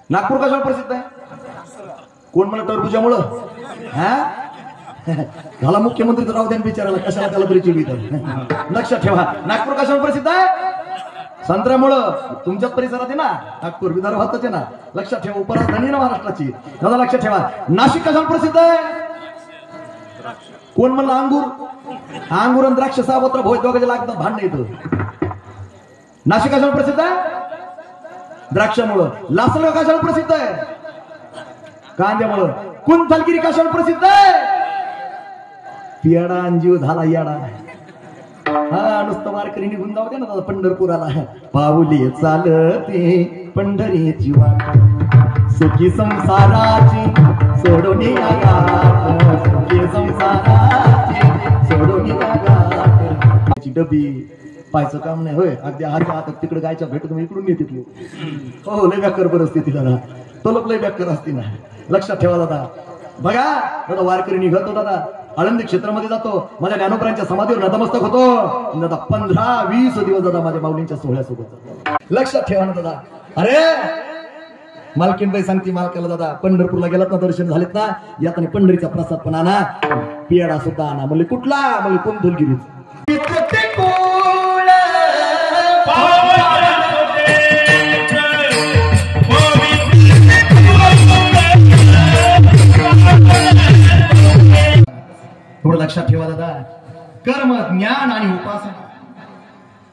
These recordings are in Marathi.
नागपूर कशाला प्रसिद्ध आहे? कोण म्हणा टरबुजामुळं? हा झाला मुख्यमंत्री तर राहू द्या बिचाराला, कशाला त्याला तरी चिडवितात. लक्षात ठेवा, नागपूर कशाला प्रसिद्ध आहे? संत्र्यामुळं. तुमच्याच परिसरात आहे ना नागपूर, विदर्भातच आहे ना. लक्षात ठेवा, उपराजधानी ना महाराष्ट्राची. दादा लक्षात ठेवा, नाशिक कशाला प्रसिद्ध आहे? कोण म्हणलं अंगूर? अंगूर आणि द्राक्ष सावत्र भोय दोघांचे लागतात, भांडण येतं. नाशिक कशाला प्रसिद्ध आहे? द्राक्षामुळं. लासलगाव कशाला प्रसिद्ध आहे? कांद्यामुळं. कुंथलगिरी कशाला प्रसिद्ध आहे? पियाडा अंजीव झाला याडा. हा नुसतं वारकरी निघून जाऊ दे ना दादा पंढरपुराला. पाऊली चालते पंढरीची वाट, सुखी संसाराची सोडून या गाठ, सुखी संसाराची सोडून या गाठ. डबी पायचं काम नाही होय, अगदी हात हातात तिकडे गायच्या भेटत इकडून नेते तू. हो लय बेकार परिस्थिती दादा, तो लोक लय बेकार असते ना. लक्षात ठेवा दादा. बघा दादा वारकरी निघतो दादा, आळंदी क्षेत्रामध्ये जातो, माझ्या ज्ञानोबरांच्या समाधीवर नतमस्तक होतो दादा. 15-20 दिवस दादा माझ्या माऊलींच्या सोहळ्यासोबत. लक्षात ठेवा ना दादा. अरे मालकीनबाई सांगते मालकाला, दादा पंढरपूरला गेलात ना, दर्शन झालेत ना, यात पंढरीचा प्रसाद पण आणा, पेढा सुद्धा आणा. म्हणले कुठला? म्हणले कुंथलगिरीचा. थोडं लक्षात ठेवा दादा. कर्म ज्ञान आणि उपासना,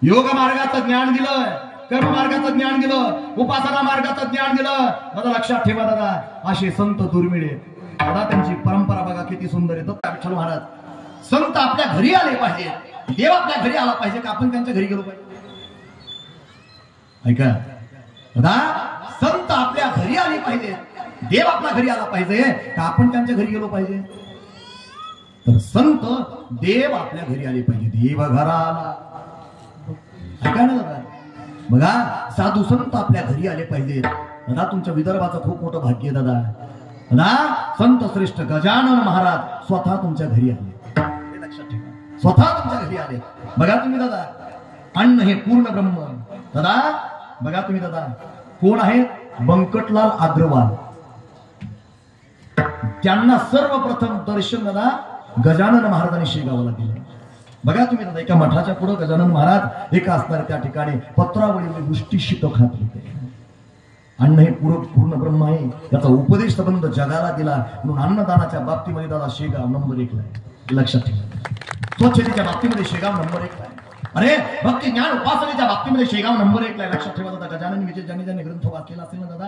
योग मार्गाचं ज्ञान दिलं, कर्म मार्गाचं ज्ञान दिलं, उपासना मार्गाचं ज्ञान दिलं. दादा लक्षात ठेवा दादा, असे संत दुर्मिळ आहेत दादा. त्यांची परंपरा बघा किती सुंदर आहे. दत्त विठ्ठल महाराज संत आपल्या घरी आले पाहिजे, देव आपल्या घरी आला पाहिजे का आपण त्यांच्या घरी गेलो पाहिजे? ऐका दादा, संत आपल्या घरी आले पाहिजे, देव आपल्या घरी आला पाहिजे का आपण त्यांच्या घरी गेलो पाहिजे? तर संत देव आपल्या घरी आले पाहिजे. देव घराला. ऐका ना दादा, बघा साधू संत आपल्या घरी आले पाहिजे. दादा तुमच्या विदर्भाचं खूप मोठं भाग्य दादा. दादा संत श्रेष्ठ गजानन महाराज स्वतः तुमच्या घरी आले. लक्षात ठेवा, स्वतः तुमच्या घरी आले. बघा तुम्ही दादा, अन्न हे पूर्ण ब्रह्म. दादा बघा तुम्ही दादा, कोण आहेत? बंकटलाल अग्रवाल. त्यांना सर्वप्रथम दर्शन दादा गजानन महाराजांनी शेगावला दिलं. बघा तुम्ही दादा, एका मठाच्या पुढे गजानन महाराज एका असणाऱ्या त्या ठिकाणी पत्रावळीमध्ये वृष्टीशी तो खात होते. अन्न हे पूर्ण ब्रह्म आहे, त्याचा उपदेश संबंध जगाला दिला. म्हणून अन्नदानाच्या बाबतीमध्ये दादा शेगाव नंबर 1 ला आहे. लक्षात ठेवा, स्वच्छतेच्या बाबतीमध्ये शेगाव नंबर 1 ला आहे. अरे भक्ती ज्ञान उपासनेच्या बाबतीमध्ये शेगाव नंबर 1 ला आहे. लक्षात ठेवा दादा. गजानन विजय ज्यांनी ग्रंथ वाचलेला असेल ना दादा,